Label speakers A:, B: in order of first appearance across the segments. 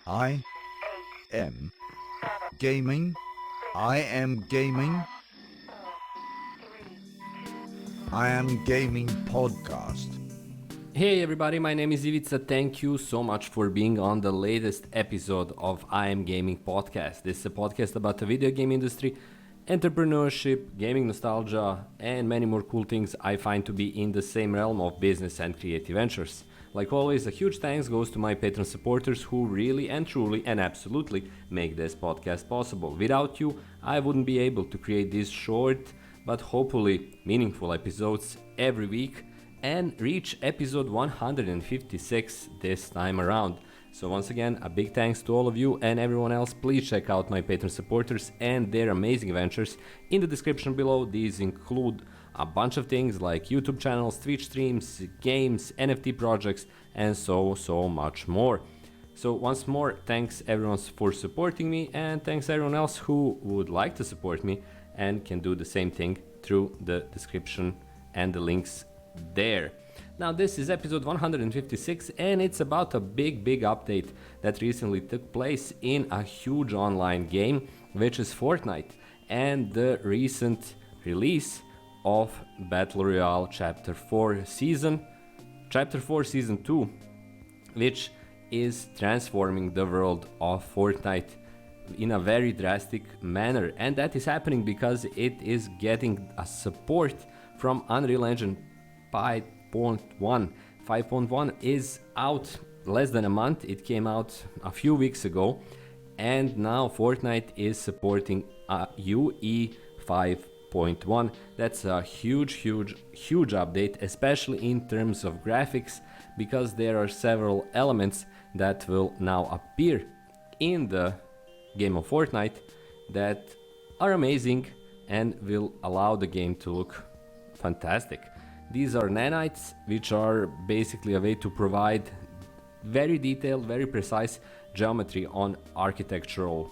A: I am gaming. I am gaming. I am gaming podcast.
B: Hey everybody, my name is Ivica. Thank you so much for being on the latest episode of I Am Gaming podcast. This is a podcast about the video game industry, entrepreneurship, gaming nostalgia, and many more cool things I find to be in the same realm of business and creative ventures. Like always, a huge thanks goes to my Patreon supporters who really and truly and absolutely make this podcast possible. Without you, I wouldn't be able to create these short but hopefully meaningful episodes every week and reach episode 156 this time around. So once again, a big thanks to all of you and everyone else. Please check out my Patreon supporters and their amazing ventures in the description below. These include a bunch of things like YouTube channels, Twitch streams, games, NFT projects, and so much more. So once more, thanks everyone for supporting me, and thanks everyone else who would like to support me and can do the same thing through the description and the links there. Now this is episode 156 and it's about a big update that recently took place in a huge online game, which is Fortnite, and the recent release of Battle Royale Chapter 4 Season 2, which is transforming the world of Fortnite in a very drastic manner, and that is happening because it is getting a support from Unreal Engine 5.1. 5.1 is out less than a month. It came out a few weeks ago, and now Fortnite is supporting UE 5.1. That's a huge update, especially in terms of graphics, because there are several elements that will now appear in the game of Fortnite that are amazing and will allow the game to look fantastic. These are nanites, which are basically a way to provide very detailed, very precise geometry on architectural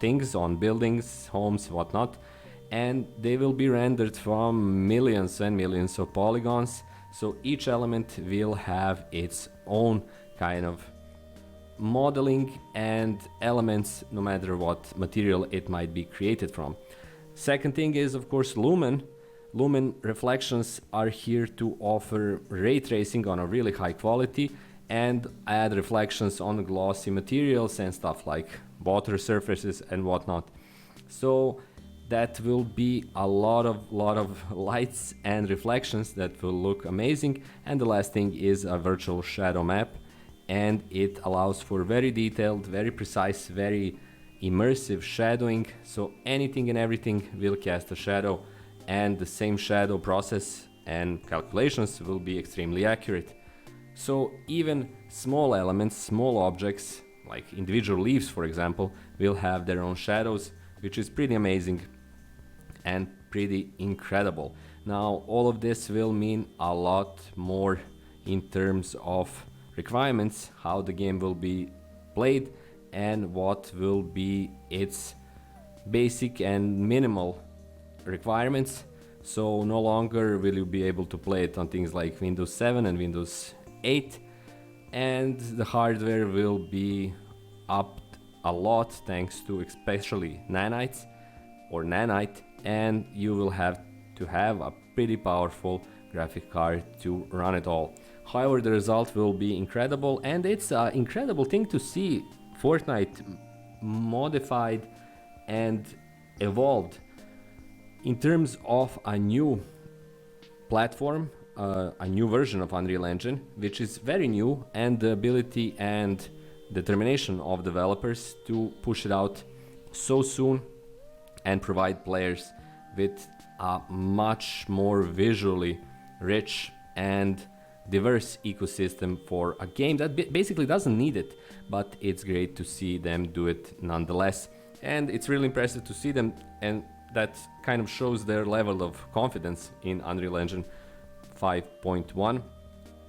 B: things, on buildings, homes, whatnot, and they will be rendered from millions and millions of polygons, so each element will have its own kind of modeling and elements no matter what material it might be created from. Second thing is, of course, Lumen. Lumen reflections are here to offer ray tracing on a really high quality and add reflections on glossy materials and stuff like water surfaces and whatnot. So that will be a lot of lights and reflections that will look amazing. And the last thing is a virtual shadow map, and it allows for very detailed, very precise, very immersive shadowing, so anything and everything will cast a shadow, and the same shadow process and calculations will be extremely accurate. So even small elements, small objects, like individual leaves for example, will have their own shadows, which is pretty amazing and pretty incredible. Now all of this will mean a lot more in terms of requirements, how the game will be played and what will be its basic and minimal requirements. So no longer will you be able to play it on things like Windows 7 and Windows 8, and the hardware will be upped a lot thanks to especially nanites or nanite, and you will have to have a pretty powerful graphic card to run it all. However, the result will be incredible, and it's an incredible thing to see Fortnite modified and evolved in terms of a new platform, a new version of Unreal Engine, which is very new, and the ability and determination of developers to push it out so soon and provide players with a much more visually rich and diverse ecosystem for a game that basically doesn't need it, but it's great to see them do it nonetheless. And it's really impressive to see them, and that kind of shows their level of confidence in Unreal Engine 5.1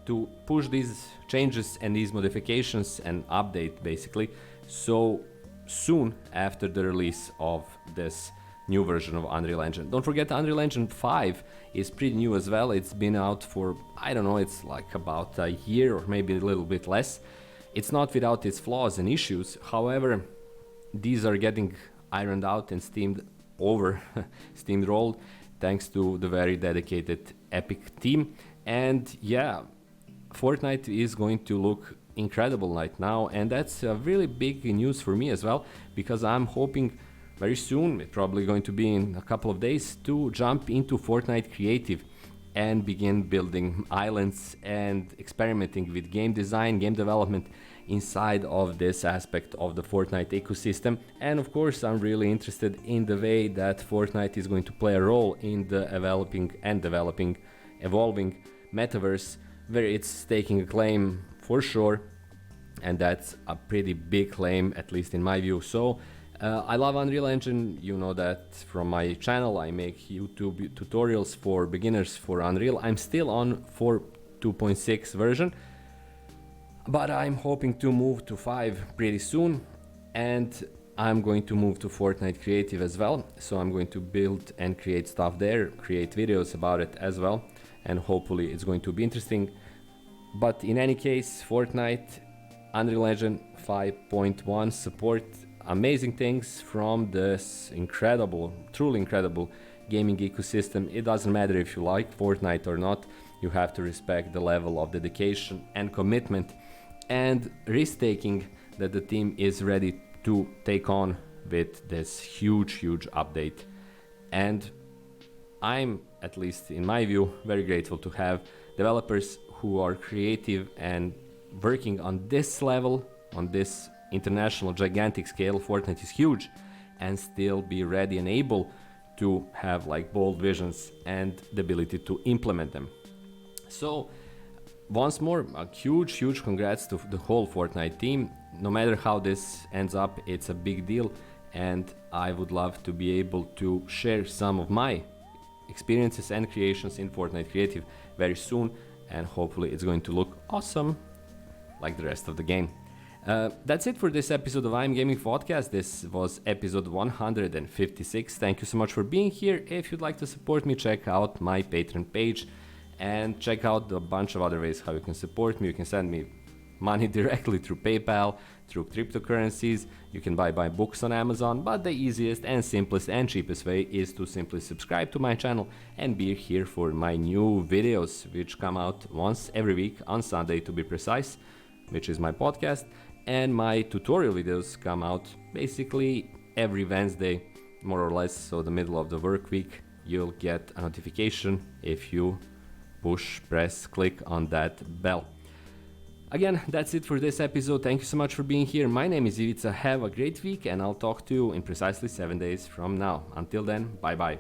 B: to push these changes and these modifications and update basically so soon after the release of this new version of Unreal Engine. Don't forget, Unreal Engine 5 is pretty new as well. It's been out for, I don't know, it's like about a year or maybe a little bit less. It's not without its flaws and issues. However, these are getting ironed out and steamrolled, thanks to the very dedicated Epic team. And yeah, Fortnite is going to look incredible right now, and that's really big news for me as well, because I'm hoping very soon, it's probably going to be in a couple of days, to jump into Fortnite Creative and begin building islands and experimenting with game design, game development inside of this aspect of the Fortnite ecosystem. And of course, I'm really interested in the way that Fortnite is going to play a role in the evolving metaverse, where it's taking a claim for sure, and that's a pretty big claim, at least in my view. So I love Unreal Engine. You know that from my channel. I make YouTube tutorials for beginners for Unreal. I'm still on 4.2.6 version, but I'm hoping to move to 5 pretty soon, and I'm going to move to Fortnite Creative as well. So I'm going to build and create stuff there, create videos about it as well, and hopefully it's going to be interesting. But in any case, Fortnite, Unreal Engine 5.1 support amazing things from this incredible, truly incredible gaming ecosystem. It doesn't matter if you like Fortnite or not, you have to respect the level of dedication and commitment and risk-taking that the team is ready to take on with this huge update. And I'm, at least in my view, very grateful to have developers who are creative and working on this level, on this international gigantic scale. Fortnite is huge, and still be ready and able to have like bold visions and the ability to implement them. So once more, a huge congrats to the whole Fortnite team. No matter how this ends up, it's a big deal, and I would love to be able to share some of my experiences and creations in Fortnite Creative very soon, and hopefully it's going to look awesome like the rest of the game. That's it for this episode of I'm Gaming Podcast. This was episode 156. Thank you so much for being here. If you'd like to support me, check out my Patreon page and check out a bunch of other ways how you can support me. You can send me money directly through PayPal, through cryptocurrencies. You can buy my books on Amazon, but the easiest and simplest and cheapest way is to simply subscribe to my channel and be here for my new videos, which come out once every week on Sunday to be precise, which is my podcast. And my tutorial videos come out basically every Wednesday, more or less, so the middle of the work week. You'll get a notification if you click on that bell. Again, that's it for this episode. Thank you so much for being here. My name is Ivica. Have a great week, and I'll talk to you in precisely 7 days from now. Until then, bye bye.